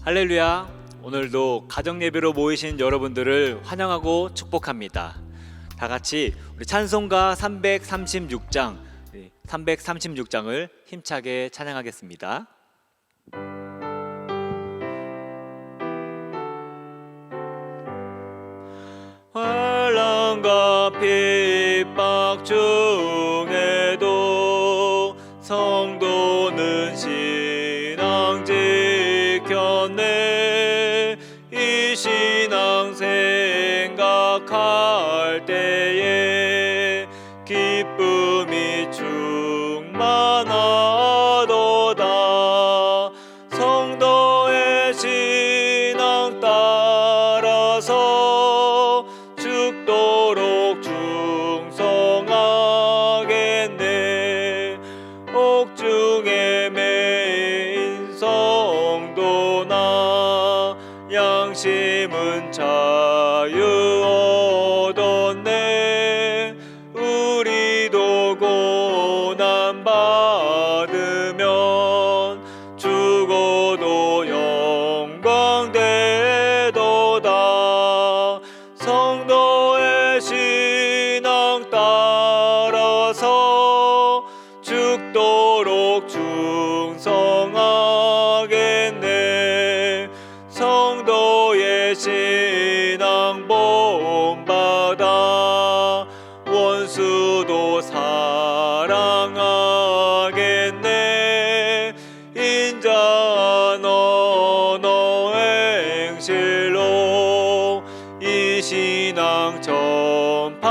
할렐루야. 오늘도 가정 예배로 모이신 여러분들을 환영하고 축복합니다. 다 같이 우리 찬송가 336장을 힘차게 찬양하겠습니다. 환난과 핍박 중에도 성도는 신앙 지켰네. 이 신앙 생각할 때에 기쁨이 충만하도다. 성도의 신앙 따라서 죽도록 충성하겠네. 옥중에 매인 성도나 양심은 자유 얻었네. 우리도 고난 받으면 죽어도 영광 되도다. 성도의 신앙 따라서 죽도록 충성하겠네. 성도의 신앙 본받아 원수도 사랑하겠네. 인자한 언어 행실로 이 신앙 전파하리라.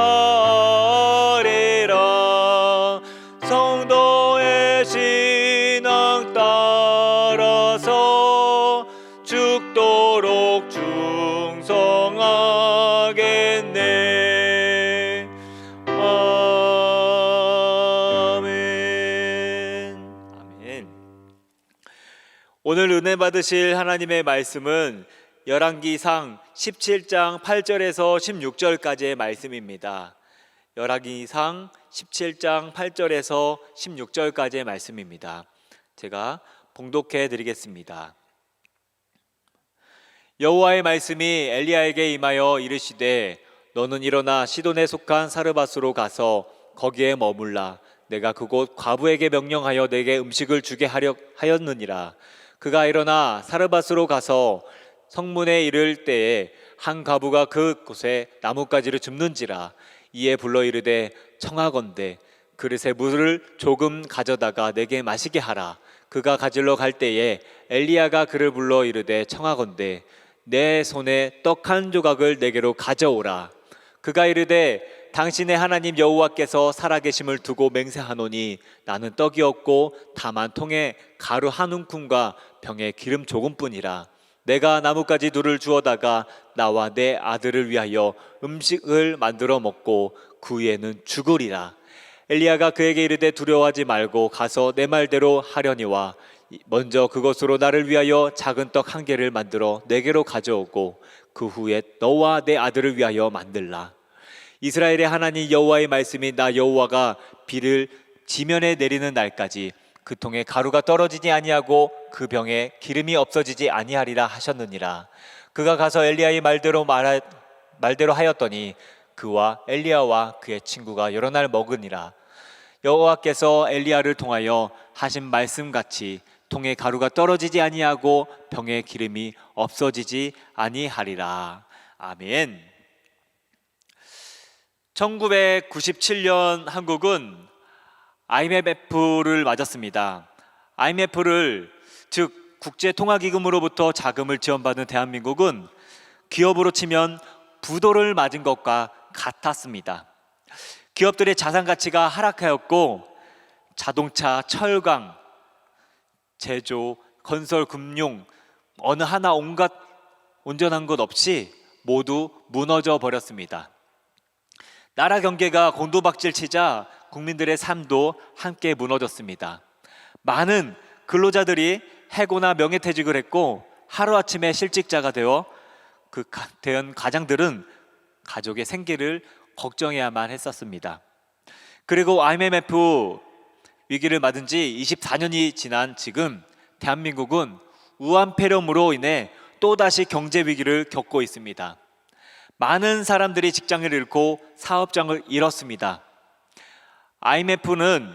성도의 신앙 따라서 죽도록 충성하겠네. 아멘. 아멘. 오늘 은혜 받으실 하나님의 말씀은 열왕기상 17장 8절에서 16절까지의 말씀입니다. 열왕기상 17장 8절에서 16절까지의 말씀입니다. 제가 봉독해 드리겠습니다. 여호와의 말씀이 엘리야에게 임하여 이르시되 너는 일어나 시돈에 속한 사르밧으로 가서 거기에 머물라. 내가 그곳 과부에게 명령하여 내게 음식을 주게 하려 하였느니라. 그가 일어나 사르밧으로 가서 성문에 이를 때에 한 과부가 그곳에 나뭇가지를 줍는지라. 이에 불러 이르되 청하건대 그릇에 물을 조금 가져다가 내게 마시게 하라. 그가 가지러 갈 때에 엘리야가 그를 불러 이르되 청하건대 내 손에 떡 한 조각을 내게로 가져오라. 그가 이르되 당신의 하나님 여호와께서 살아계심을 두고 맹세하노니 나는 떡이 없고 다만 통에 가루 한 움큼과 병에 기름 조금뿐이라. 내가 나뭇가지 둘을 주어다가 나와 내 아들을 위하여 음식을 만들어 먹고 그 후에는 죽으리라. 엘리야가 그에게 이르되 두려워하지 말고 가서 내 말대로 하려니와 먼저 그것으로 나를 위하여 작은 떡 한 개를 만들어 내게로 가져오고 그 후에 너와 내 아들을 위하여 만들라. 이스라엘의 하나님 여호와의 말씀이 나 여호와가 비를 지면에 내리는 날까지 그 통에 가루가 떨어지지 아니하고 그 병에 기름이 없어지지 아니하리라 하셨느니라. 그가 가서 엘리야의 말대로 하였더니 그와 엘리야와 그의 친구가 여러 날 먹으니라. 여호와께서 엘리야를 통하여 하신 말씀같이 통에 가루가 떨어지지 아니하고 병에 기름이 없어지지 아니하리라. 아멘. 1997년 한국은 IMF를 맞았습니다. IMF를 즉 국제통화기금으로부터 자금을 지원받은 대한민국은 기업으로 치면 부도를 맞은 것과 같았습니다. 기업들의 자산 가치가 하락하였고 자동차, 철강, 제조, 건설, 금융 어느 하나 온갖 온전한 것 없이 모두 무너져 버렸습니다. 나라 경계가 곤두박질치자 국민들의 삶도 함께 무너졌습니다. 많은 근로자들이 해고나 명예퇴직을 했고 하루아침에 실직자가 되어 된 가장들은 가족의 생계를 걱정해야만 했었습니다. 그리고 IMF 위기를 맞은 지 24년이 지난 지금 대한민국은 우한폐렴으로 인해 또다시 경제 위기를 겪고 있습니다. 많은 사람들이 직장을 잃고 사업장을 잃었습니다. IMF는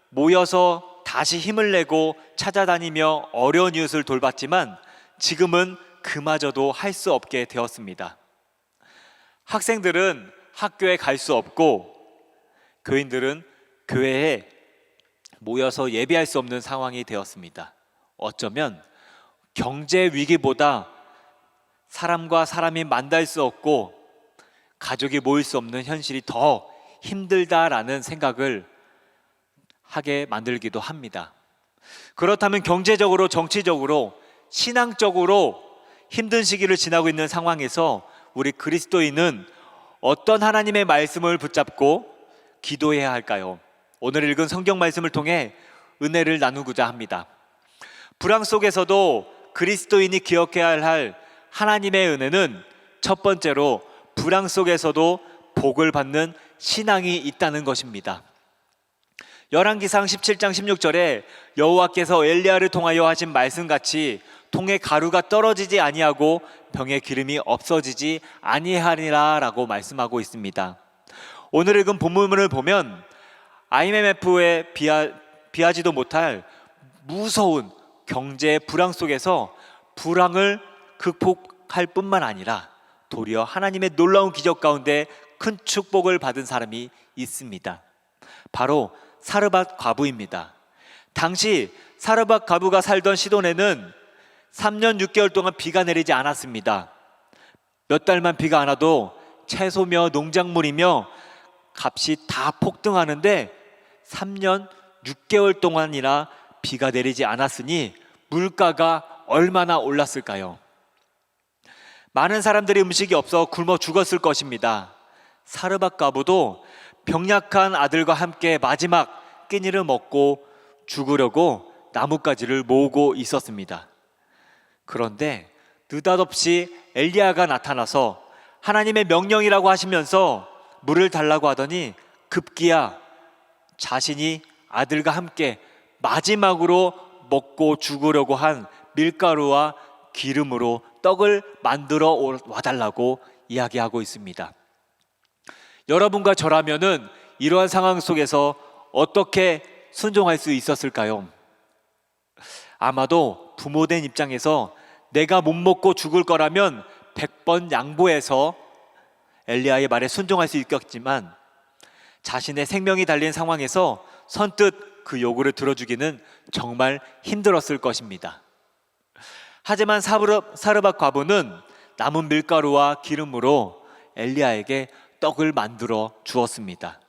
모여서 다시 힘을 내고 찾아다니며 어려운 이웃을 돌봤지만 지금은 그마저도 할 수 없게 되었습니다. 학생들은 학교에 갈 수 없고 교인들은 교회에 모여서 예배할 수 없는 상황이 되었습니다. 어쩌면 경제 위기보다 사람과 사람이 만날 수 없고 가족이 모일 수 없는 현실이 더 힘들다라는 생각을 하게 만들기도 합니다. 그렇다면 경제적으로, 정치적으로, 신앙적으로 힘든 시기를 지나고 있는 상황에서 우리 그리스도인은 어떤 하나님의 말씀을 붙잡고 기도해야 할까요? 오늘 읽은 성경 말씀을 통해 은혜를 나누고자 합니다. 불황 속에서도 그리스도인이 기억해야 할 하나님의 은혜는 첫 번째로 불황 속에서도 복을 받는 신앙이 있다는 것입니다. 열왕기상 17장 16절에 여호와께서 엘리야를 통하여 하신 말씀같이 통에 가루가 떨어지지 아니하고 병에 기름이 없어지지 아니하리라 라고 말씀하고 있습니다. 오늘 읽은 본문을 보면 IMF에 비하지도 못할 무서운 경제 불황 속에서 불황을 극복할 뿐만 아니라 도리어 하나님의 놀라운 기적 가운데 큰 축복을 받은 사람이 있습니다. 바로 사르밧 과부입니다. 당시 사르밧 과부가 살던 시돈에는 3년 6개월 동안 비가 내리지 않았습니다. 몇 달만 비가 안 와도 채소며 농작물이며 값이 다 폭등하는데 3년 6개월 동안이나 비가 내리지 않았으니 물가가 얼마나 올랐을까요? 많은 사람들이 음식이 없어 굶어 죽었을 것입니다. 사르밧 과부도 병약한 아들과 함께 마지막 끼니를 먹고 죽으려고 나뭇가지를 모으고 있었습니다. 그런데 느닷없이 엘리야가 나타나서 하나님의 명령이라고 하시면서 물을 달라고 하더니 급기야 자신이 아들과 함께 마지막으로 먹고 죽으려고 한 밀가루와 기름으로 떡을 만들어 와달라고 이야기하고 있습니다. 여러분과 저라면은 이러한 상황 속에서 어떻게 순종할 수 있었을까요? 아마도 부모된 입장에서 내가 못 먹고 죽을 거라면 100번 양보해서 엘리야의 말에 순종할 수 있겠지만 자신의 생명이 달린 상황에서 선뜻 그 요구를 들어주기는 정말 힘들었을 것입니다. 하지만 사르밧 과부는 남은 밀가루와 기름으로 엘리야에게 떡을 만들어 주었습니다.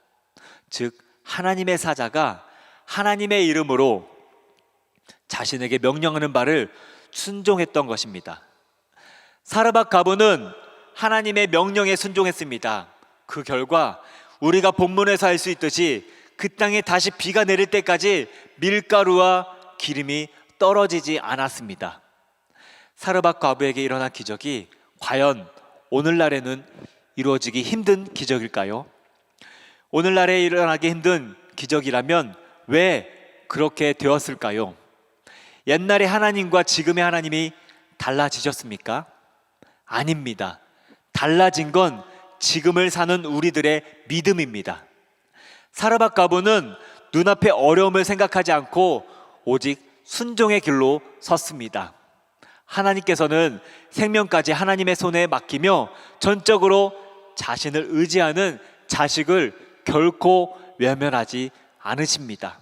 즉 하나님의 사자가 하나님의 이름으로 자신에게 명령하는 바를 순종했던 것입니다. 사르밧 과부는 하나님의 명령에 순종했습니다. 그 결과 우리가 본문에서 알 수 있듯이 그 땅에 다시 비가 내릴 때까지 밀가루와 기름이 떨어지지 않았습니다. 사르밧 과부에게 일어난 기적이 과연 오늘날에는 이루어지기 힘든 기적일까요? 오늘날에 일어나기 힘든 기적이라면 왜 그렇게 되었을까요? 옛날의 하나님과 지금의 하나님이 달라지셨습니까? 아닙니다. 달라진 건 지금을 사는 우리들의 믿음입니다. 사르밧 과부는 눈앞의 어려움을 생각하지 않고 오직 순종의 길로 섰습니다. 하나님께서는 생명까지 하나님의 손에 맡기며 전적으로 자신을 의지하는 자식을 결코 외면하지 않으십니다.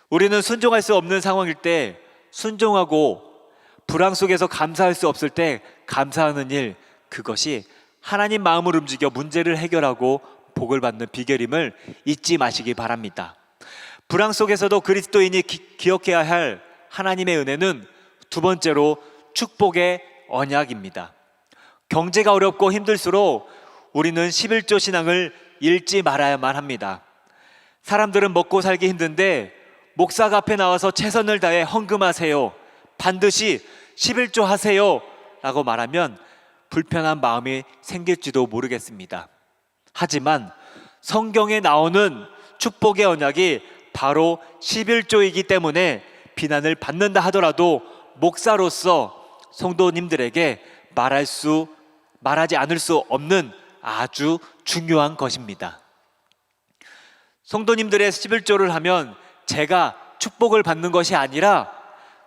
우리는 순종할 수 없는 상황일 때 순종하고 불황 속에서 감사할 수 없을 때 감사하는 일, 그것이 하나님 마음을 움직여 문제를 해결하고 복을 받는 비결임을 잊지 마시기 바랍니다. 불황 속에서도 그리스도인이 기억해야 할 하나님의 은혜는 두 번째로 축복의 언약입니다. 경제가 어렵고 힘들수록 우리는 11조 신앙을 잃지 말아야만 합니다. 사람들은 먹고 살기 힘든데 목사가 앞에 나와서 최선을 다해 헌금하세요, 반드시 11조 하세요 라고 말하면 불편한 마음이 생길지도 모르겠습니다. 하지만 성경에 나오는 축복의 언약이 바로 11조이기 때문에 비난을 받는다 하더라도 목사로서 성도님들에게 말하지 않을 수 없는 아주 중요한 것입니다. 성도님들의 11조를 하면 제가 축복을 받는 것이 아니라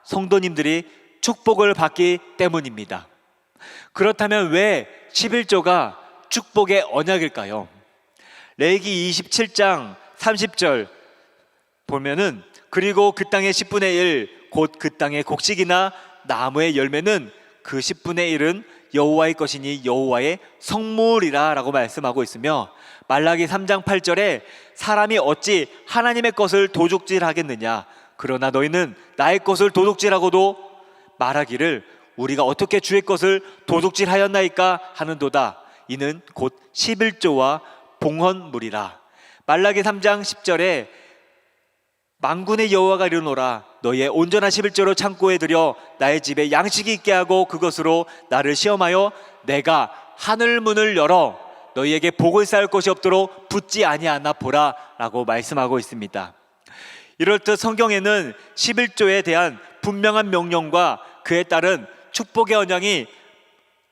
성도님들이 축복을 받기 때문입니다. 그렇다면 왜 11조가 축복의 언약일까요? 레위기 27장 30절 보면은 그리고 그 땅의 10분의 1 곧 그 땅의 곡식이나 나무의 열매는 그 10분의 1은 여호와의 것이니 여호와의 성물이라 라고 말씀하고 있으며, 말라기 3장 8절에 사람이 어찌 하나님의 것을 도둑질하겠느냐, 그러나 너희는 나의 것을 도둑질하고도 말하기를 우리가 어떻게 주의 것을 도둑질하였나이까 하는도다. 이는 곧 11조와 봉헌물이라. 말라기 3장 10절에 만군의 여호와가 이르노라, 너희의 온전한 11조로 창고에 들여 나의 집에 양식이 있게 하고 그것으로 나를 시험하여 내가 하늘 문을 열어 너희에게 복을 쌓을 것이 없도록 붙지 아니하나 보라 라고 말씀하고 있습니다. 이렇듯 성경에는 11조에 대한 분명한 명령과 그에 따른 축복의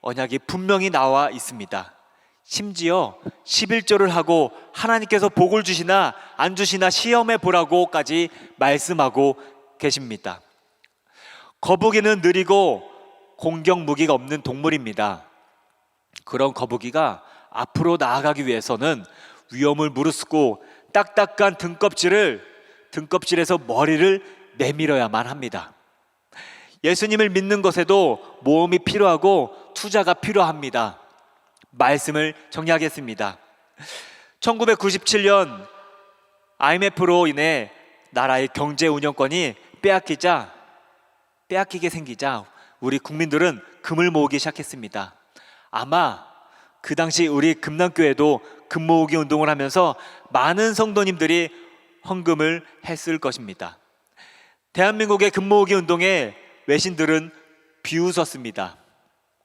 언약이 분명히 나와 있습니다. 심지어 11조를 하고 하나님께서 복을 주시나 안 주시나 시험해 보라고까지 말씀하고 계십니다. 거북이는 느리고 공격 무기가 없는 동물입니다. 그런 거북이가 앞으로 나아가기 위해서는 위험을 무릅쓰고 딱딱한 등껍질에서 머리를 내밀어야만 합니다. 예수님을 믿는 것에도 모험이 필요하고 투자가 필요합니다. 말씀을 정리하겠습니다. 1997년 IMF로 인해 나라의 경제 운영권이 빼앗기게 생기자 우리 국민들은 금을 모으기 시작했습니다. 아마 그 당시 우리 금남교회도 금 모으기 운동을 하면서 많은 성도님들이 헌금을 했을 것입니다. 대한민국의 금 모으기 운동에 외신들은 비웃었습니다.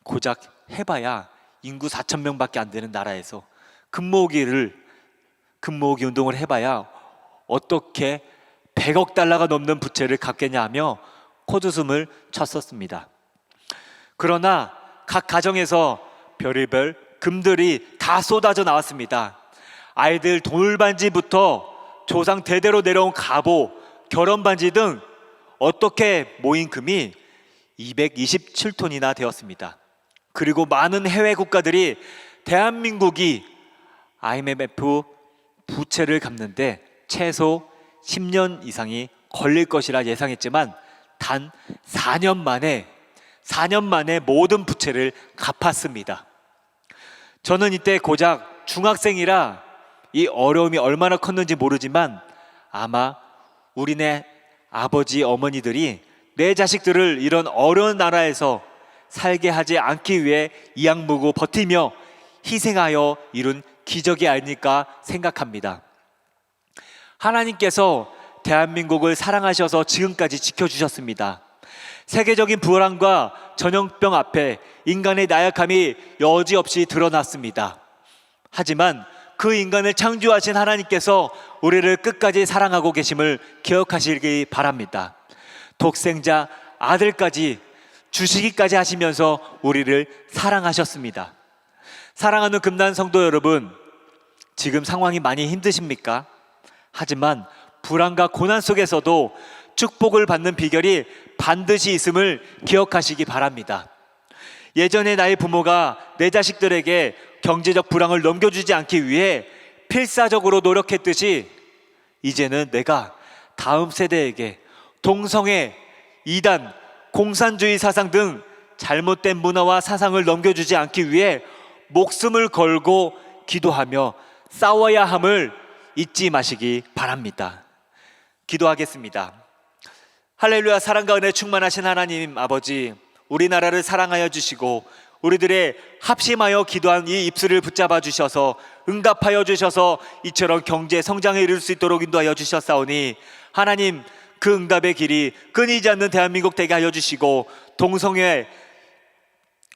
고작 해봐야 인구 4,000명밖에 안 되는 나라에서 금 모으기 운동을 해봐야 어떻게 100억 달러가 넘는 부채를 갚겠냐 하며 콧웃음을 쳤었습니다. 그러나 각 가정에서 별의별 금들이 다 쏟아져 나왔습니다. 아이들 돌반지부터 조상 대대로 내려온 갑오, 결혼반지 등 어떻게 모인 금이 227톤이나 되었습니다. 그리고 많은 해외 국가들이 대한민국이 IMF 부채를 갚는데 최소 10년 이상이 걸릴 것이라 예상했지만 단 4년 만에 모든 부채를 갚았습니다. 저는 이때 고작 중학생이라 이 어려움이 얼마나 컸는지 모르지만 아마 우리네 아버지 어머니들이 내 자식들을 이런 어려운 나라에서 살게 하지 않기 위해 이악물고 버티며 희생하여 이룬 기적이 아닐까 생각합니다. 하나님께서 대한민국을 사랑하셔서 지금까지 지켜주셨습니다. 세계적인 불안과 전염병 앞에 인간의 나약함이 여지없이 드러났습니다. 하지만 그 인간을 창조하신 하나님께서 우리를 끝까지 사랑하고 계심을 기억하시기 바랍니다. 독생자 아들까지 주시기까지 하시면서 우리를 사랑하셨습니다. 사랑하는 금난 성도 여러분, 지금 상황이 많이 힘드십니까? 하지만 불안과 고난 속에서도 축복을 받는 비결이 반드시 있음을 기억하시기 바랍니다. 예전에 나의 부모가 내 자식들에게 경제적 불황을 넘겨주지 않기 위해 필사적으로 노력했듯이 이제는 내가 다음 세대에게 동성애, 이단, 공산주의 사상 등 잘못된 문화와 사상을 넘겨주지 않기 위해 목숨을 걸고 기도하며 싸워야 함을 잊지 마시기 바랍니다. 기도하겠습니다. 할렐루야. 사랑과 은혜 충만하신 하나님 아버지, 우리나라를 사랑하여 주시고 우리들의 합심하여 기도한 이 입술을 붙잡아 주셔서 응답하여 주셔서 이처럼 경제 성장에 이를 수 있도록 인도하여 주셨사오니 하나님, 그 응답의 길이 끊이지 않는 대한민국 되게 하여 주시고 동성애,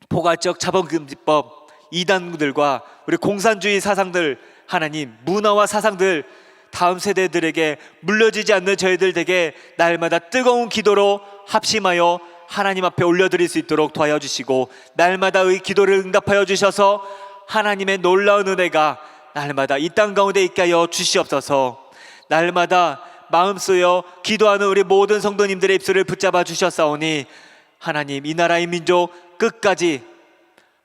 포괄적 자본금지법, 이단들과 우리 공산주의 사상들, 하나님 문화와 사상들 다음 세대들에게 물려지지 않는 저희들 되게 날마다 뜨거운 기도로 합심하여 하나님 앞에 올려드릴 수 있도록 도와여 주시고, 날마다의 기도를 응답하여 주셔서 하나님의 놀라운 은혜가 날마다 이 땅 가운데 있게 하여 주시옵소서. 날마다 마음 쏘여 기도하는 우리 모든 성도님들의 입술을 붙잡아 주셨사오니, 하나님 이 나라의 민족 끝까지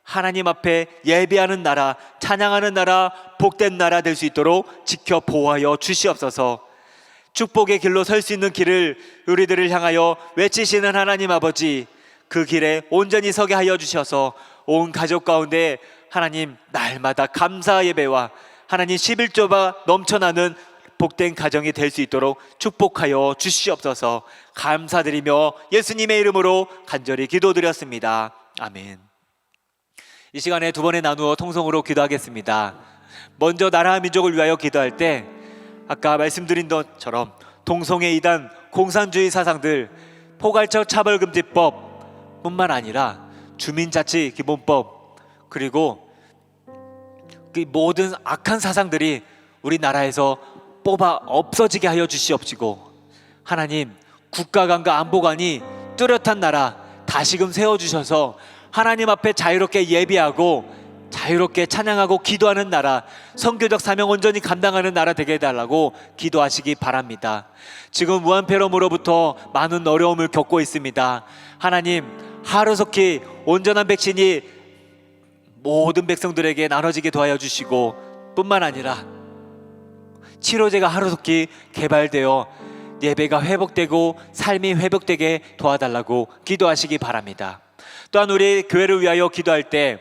하나님 앞에 예배하는 나라, 찬양하는 나라, 복된 나라 될 수 있도록 지켜 보호하여 주시옵소서. 축복의 길로 설 수 있는 길을 우리들을 향하여 외치시는 하나님 아버지, 그 길에 온전히 서게 하여 주셔서 온 가족 가운데 하나님 날마다 감사 예배와 하나님 11조가 넘쳐나는 복된 가정이 될 수 있도록 축복하여 주시옵소서. 감사드리며 예수님의 이름으로 간절히 기도드렸습니다. 아멘. 이 시간에 두 번에 나누어 통성으로 기도하겠습니다. 먼저 나라와 민족을 위하여 기도할 때 아까 말씀드린 것처럼 동성애 이단, 공산주의 사상들, 포괄적 차별금지법 뿐만 아니라 주민자치기본법, 그리고 그 모든 악한 사상들이 우리나라에서 뽑아 없어지게 하여 주시옵시고, 하나님 국가관과 안보관이 뚜렷한 나라 다시금 세워주셔서 하나님 앞에 자유롭게 예배하고 자유롭게 찬양하고 기도하는 나라, 선교적 사명 온전히 감당하는 나라 되게 해달라고 기도하시기 바랍니다. 지금 무한폐렴으로부터 많은 어려움을 겪고 있습니다. 하나님 하루속히 온전한 백신이 모든 백성들에게 나눠지게 도와여 주시고, 뿐만 아니라 치료제가 하루속히 개발되어 예배가 회복되고 삶이 회복되게 도와달라고 기도하시기 바랍니다. 또한 우리 교회를 위하여 기도할 때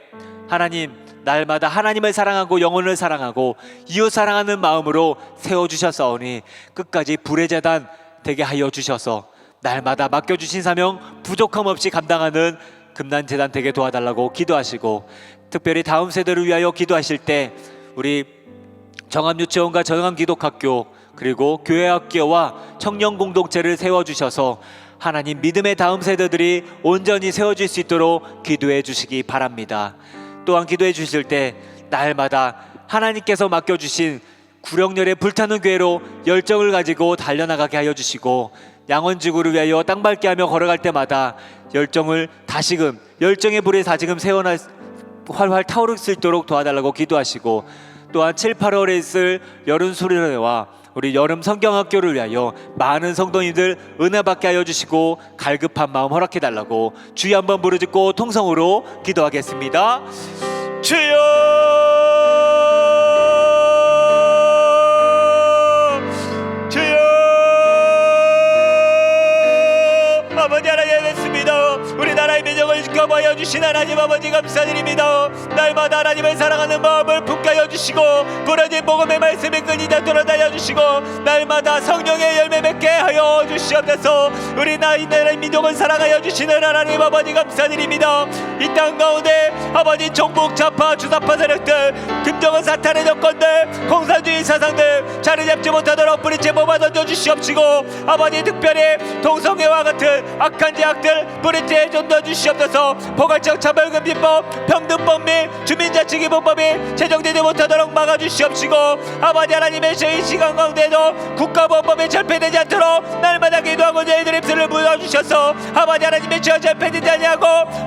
하나님 날마다 하나님을 사랑하고 영혼을 사랑하고 이웃 사랑하는 마음으로 세워주셨사오니 끝까지 불의 제단 되게 하여 주셔서 날마다 맡겨주신 사명 부족함 없이 감당하는 금난재단 되게 도와달라고 기도하시고, 특별히 다음 세대를 위하여 기도하실 때 우리 정암유치원과 정암기독학교 그리고 교회학교와 청년공동체를 세워주셔서 하나님 믿음의 다음 세대들이 온전히 세워질 수 있도록 기도해 주시기 바랍니다. 또한 기도해 주실 때 날마다 하나님께서 맡겨주신 구령열의 불타는 교회로 열정을 가지고 달려나가게 하여 주시고, 양원지구를 위하여 땅 밟게 하며 걸어갈 때마다 열정을 다시금 열정의 불에 다시금 세워날 활활 타오를 수 있도록 도와달라고 기도하시고, 또한 7, 8월에 있을 여름 수련회와 우리 여름 성경학교를 위하여 많은 성도님들 은혜 받게 하여 주시고 갈급한 마음 허락해 달라고 주여 한번 부르짖고 통성으로 기도하겠습니다. 주여, 주여, 아버지 하나님 됐습니다. 우리나라의 민족을 지켜보여 주신 하나님 아버지 감사드립니다. 날마다 하나님을 사랑하는 마음을 품게 하여 주시고 부러진 복음의 말씀이 끊이지 않도록 하여 주시고 날마다 성령의 열매 맺게 하여 주시옵소서. 우리 나라의 민족을 사랑하여 주시는 하나님 아버지 감사드립니다. 이 땅 가운데 아버지 종북 좌파 주사파 세력들, 김정은 사탄의 정권들, 공산주의 사상들 자리 잡지 못하도록 뿌리째 뽑아 던져 주시옵시고, 아버지 특별히 동성애와 같은 악한 제약들 뿌리째 던져 주시옵소서. 포괄적 차별금지법, 평등법 및 주민자치기본법이 제정되지 못하도록 막아주시옵시고, 아버지 하나님의 이 시간 가운데도 국가보험법이 절폐되지 않도록 날마다 기도하고 저희들 입술을 부어주셔서 아버지 하나님의 죄가 절폐되지 아니하고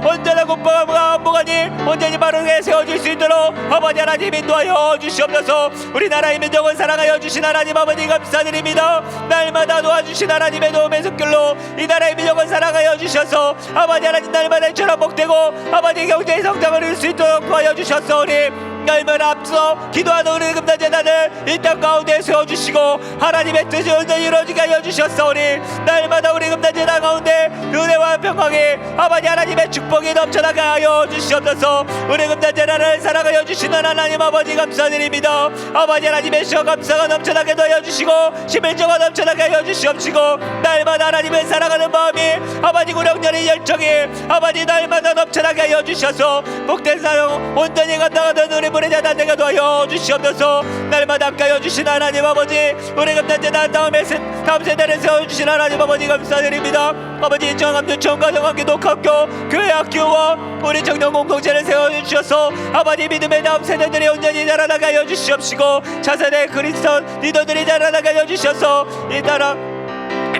온전한 국가와 안보관이 온전히 바르게 세워질 수 있도록 아버지 하나님 인도하여 주시옵소서. 우리나라의 민족을 사랑하여 주신 하나님 아버지 감사드립니다. 날마다 도와주신 하나님의 도움의 손길로 이 나라의 민족을 사랑하여 주셔서 아버지 하나님 날마다 인처럼 복되고 아버지 경제의 성장을 이룰 수 있도록 도와여 주셨사오니, 날마다 앞서 기도하는 우리 금단재단을 이 땅 가운데 세워주시고 하나님의 뜻이 온전히 이루어지게 하여 주셨사오니, 날마다 우리 금단재단 가운데 은혜와 평강이 아버지 하나님의 축복이 넘쳐나게 하여 주시옵소서. 우리 금단재단을 사랑하여 주시는 하나님 아버지 감사드립니다. 아버지 하나님의 시어 감사가 넘쳐나게 하여 주시고 시민정화 넘쳐나게 하여 주시옵시고, 날마다 하나님을 사랑하는 마음이 아버지 구령열의 열정이 아버지 날마다 넘쳐나게 하여 주셔서 복된 사명 온전히 감당하는 우리 불의 재단 되게 도와여 주시옵소서. 날마다 함께하여 주신 하나님 아버지, 우리 금단재단 다음 세대를 세워주신 하나님 아버지 감사드립니다. 아버지 정암유치원과 정암기독학교 교회학교와 우리 청년공동체를 세워주셔서 아버지 믿음의 다음 세대들이 온전히 자라나게 하여 주시옵시고, 차세대 그리스도 리더들이 자라나게 하여 주셔서 이 나라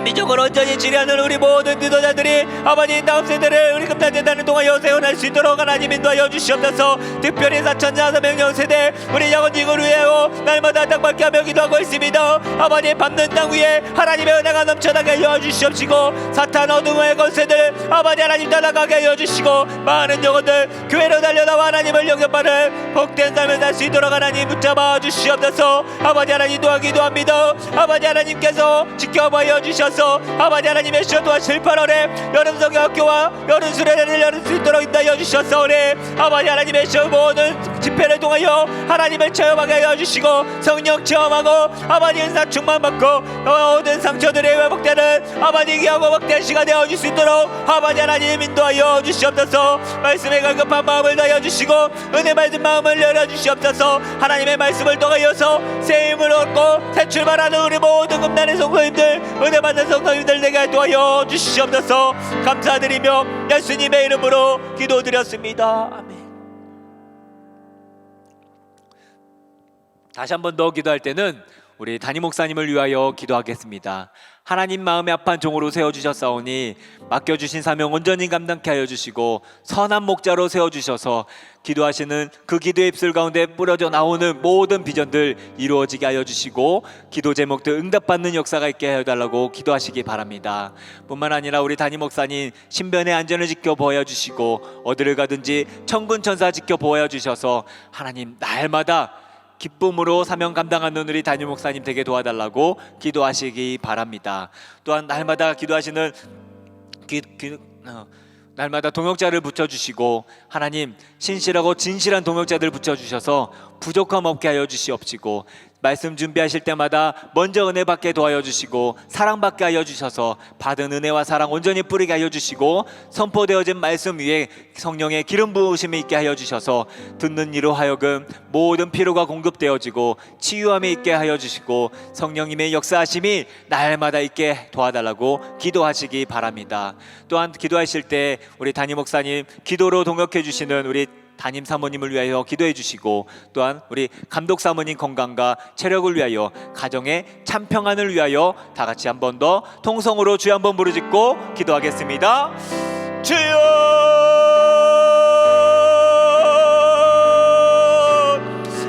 영적으로 온전히 치료하는 우리 모든 지도자들이 아버지 다음 세대를 우리 금단재단을 통하여 세워날 수 있도록 하나님 인도하여 주시옵소서. 특별히 사천자 사명령 세대 우리 영혼직을 위하여 날마다 땅밟게 하며 기도하고 있습니다. 아버지 밟는 땅 위에 하나님의 은혜가 넘쳐나게 하여 주시옵시고 사탄 어둠의 권세들 아버지 하나님 따라가게 하여 주시고 많은 영혼들 교회로 달려나와 하나님을 영접하는 복된 삶을 살 수 있도록 하나님 붙잡아 주시옵소서. 아버지 하나님 기도합니다. 아버지 하나님께서 지켜봐여 주셔서 아버지 하나님의 시험도와 7, 8월에 여름 성경학교와 여름 수련회를 열을 수 있도록 인도하여 주셨사오니 아버지 하나님의 시험 모든 집회를 통하여 하나님을 체험하게 하여 주시고 성령 체험하고 아버지 은사 충만받고 모든 상처들이 회복되는 아버지 귀하고 복된 시간 되어줄 수 있도록 아버지 하나님 인도하여 주시옵소서. 말씀에 갈급한 마음을 다하여 주시고 은혜 받은 마음을 열어주시옵소서. 하나님의 말씀을 통하여서 새 힘을 얻고 새 출발하는 우리 모든 금단의 성도님들 은혜 받는 성도님들 내게 도와여 주시옵소서. 감사드리며 예수님의 이름으로 기도드렸습니다. 아멘. 다시 한 번 더 기도할 때는 우리 담임 목사님을 위하여 기도하겠습니다. 하나님 마음에 합한 종으로 세워주셨사오니 맡겨주신 사명 온전히 감당케 하여 주시고 선한 목자로 세워주셔서 기도하시는 그 기도의 입술 가운데 뿌려져 나오는 모든 비전들 이루어지게 하여 주시고 기도 제목들 응답받는 역사가 있게 하여 달라고 기도하시기 바랍니다. 뿐만 아니라 우리 담임 목사님 신변의 안전을 지켜보아 주시고 어디를 가든지 천군천사 지켜보아 주셔서 하나님 날마다 기쁨으로 사명 감당하는 우리 담임 목사님 되게 도와달라고 기도하시기 바랍니다. 또한 날마다 기도하시는 날마다 동역자를 붙여주시고 하나님 신실하고 진실한 동역자들 붙여주셔서 부족함 없게 하여 주시옵시고 말씀 준비하실 때마다 먼저 은혜 받게 도와여 주시고 사랑 받게 하여 주셔서 받은 은혜와 사랑 온전히 뿌리게 하여 주시고 선포되어진 말씀 위에 성령의 기름 부으심이 있게 하여 주셔서 듣는 이로 하여금 모든 피로가 공급되어지고 치유함이 있게 하여 주시고 성령님의 역사하심이 날마다 있게 도와달라고 기도하시기 바랍니다. 또한 기도하실 때 우리 담임 목사님 기도로 동역해 주시는 우리 담임 사모님을 위하여 기도해 주시고 또한 우리 감독 사모님 건강과 체력을 위하여 가정의 참 평안을 위하여 다 같이 한 번 더 통성으로 주여 한번 부르짖고 기도하겠습니다. 주여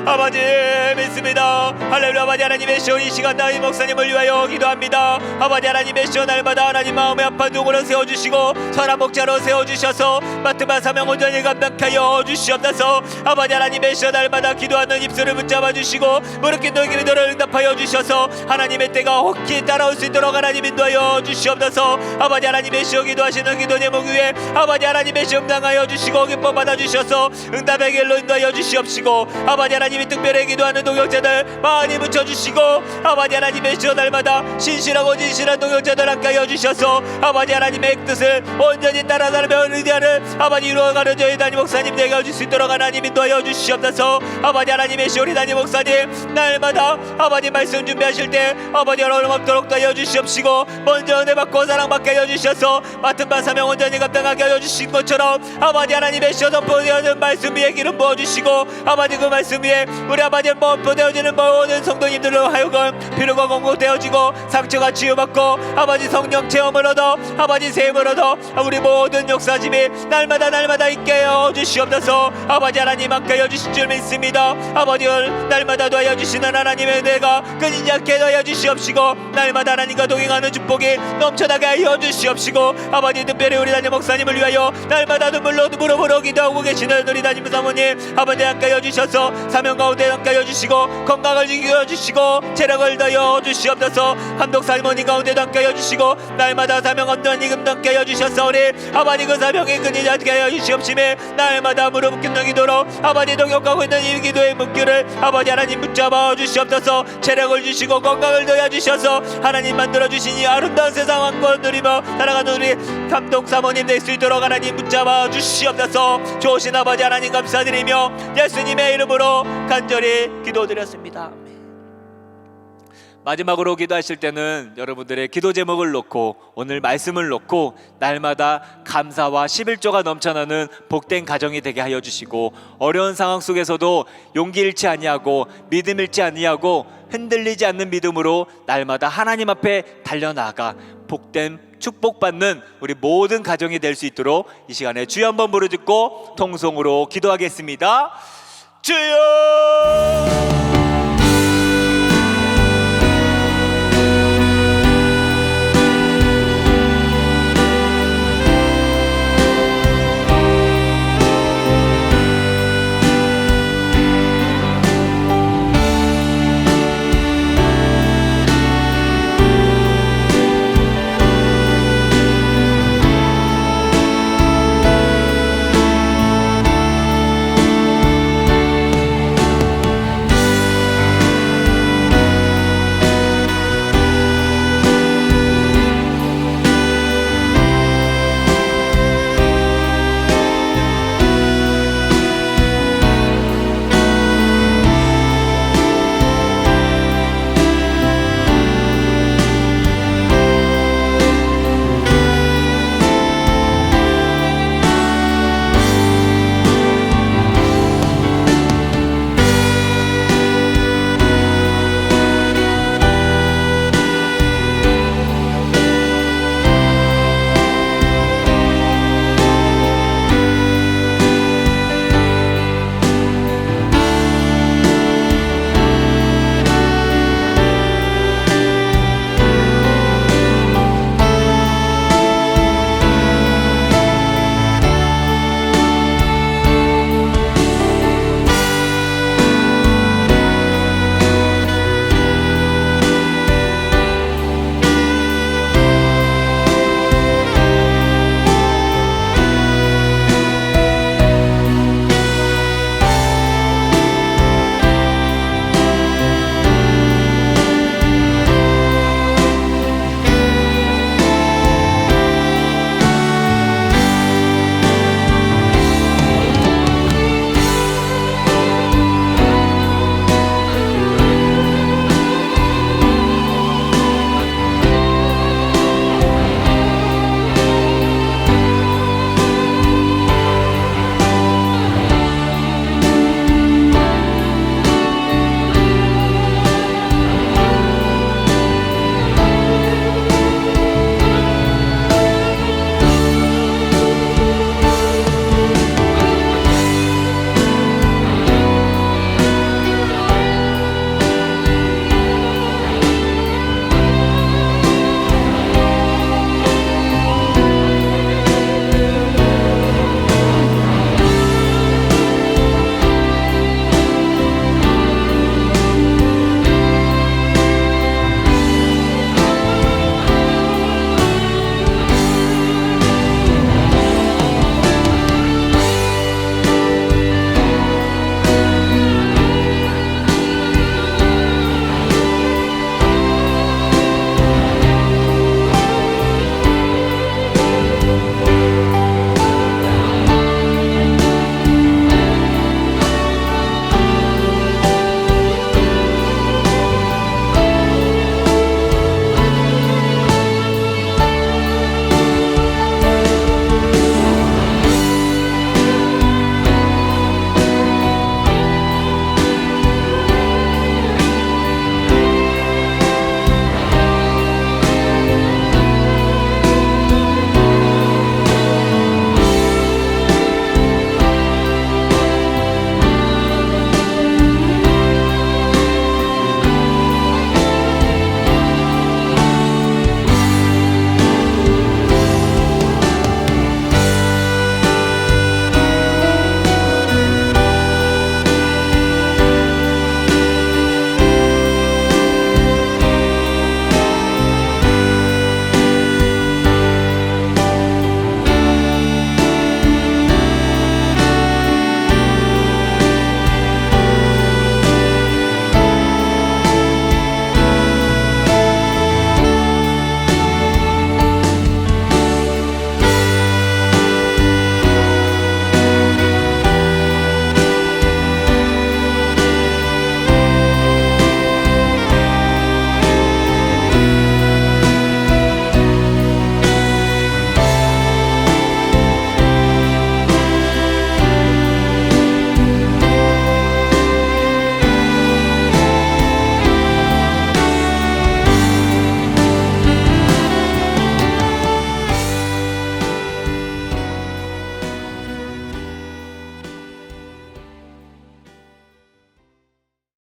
아버지 믿습니다. 할렐루야. 아버지 하나님의 시온 이 시간 담임 목사님을 위하여 기도합니다. 아버지 하나님의 시온 날마다 하나님 마음에 합한 종으로 세워주시고 선한 목자로 세워주셔서 맡은 바 사명 온전히 감당케 하여 주시옵소서. 아버지 하나님의 시온 날마다 기도하는 입술을 붙잡아 주시고 무릎 꿇는 기도를 응답하여 주셔서 하나님의 때가 혹히 따라올 수 있도록 하나님 인도하여 주시옵소서. 아버지 하나님의 시온 기도하시는 기도 제목 위에 아버지 하나님의 시온 당하여 주시고 기뻐 받아 주셔서 응답의 길로 인도하여 주시옵시고 아버지 하나님이 특별히 기도하는 동역자들 많이 붙여주시고 아버지 하나님의 시온 날마다 신실하고 진실한 동역자들 함께 하여 주셔서 아버지 하나님의 뜻을 온전히 따라가며 의지하는 아버지 이루어가는 저희 담임 목사님 되게 해줄 수 있도록 하나님 인도하여 주시옵소서. 아버지 하나님의 시온 담임 목사님 날마다 아버지 말씀 준비하실 때 아버지 어려움 없도록 하여 주시옵시고 먼저 은혜 받고 사랑받게 하여 주셔서 맡은 바 사명 온전히 감당하게 하여 주신 것처럼 아버지 하나님의 시온 선포되어지는 말씀 위에 기름 부어주시고 아버지 그 말씀 위에 우리 아버지 선포되어지는 모든 성도님들로 하여금 피로가 공급되어지고 상처가 치유받고 아버지 성령 체험을 얻어 아버지 세임을 얻어 우리 모든 역사짐이 날마다 있게 하여 주시옵소서. 아버지 하나님 함께 하여 주실 줄 믿습니다. 아버지를 날마다 도와여 주시는 하나님의 은혜가 끊이지 않게 하여 주시옵시고 날마다 하나님과 동행하는 축복이 넘쳐나게 하여 주시옵시고 아버지 특별히 우리 담임 목사님을 위하여 날마다 눈물로 무릎으로 기도하고 계시는 우리 담임 사모님 아버지 함께 하여 주셔서 사명 가운데 함께 하여 주시고 건강을 지켜 주시고 체력을 더여 주시옵소서. 감독 사모님 가운데도 함께 하여 주시고 날마다 사명 온전히 감당케 하여 주셨사오니 아버지 그 사명이 끊이지 않게 하여 주시옵시며 날마다 무릎 꿇는 기도로 아버지 동역하고 있는 이 기도의 물결을 아버지 하나님 붙잡아 주시옵소서. 체력을 주시고 건강을 더여 주셔서 하나님 만들어 주신 이 아름다운 세상 왕권 누리며 살아가는 우리 감독 사모님 될 수 있도록 하나님 붙잡아 주시옵소서. 좋으신 아버지 하나님 감사드리며 예수님의 이름으로 간절히 기도드렸습니다. 마지막으로 기도하실 때는 여러분들의 기도 제목을 놓고 오늘 말씀을 놓고 날마다 감사와 11조가 넘쳐나는 복된 가정이 되게 하여 주시고, 어려운 상황 속에서도 용기 잃지 아니하고 믿음 잃지 아니하고 흔들리지 않는 믿음으로 날마다 하나님 앞에 달려나가 복된 축복받는 우리 모든 가정이 될 수 있도록 이 시간에 주여 한번 부르짖고 통성으로 기도하겠습니다. 주여!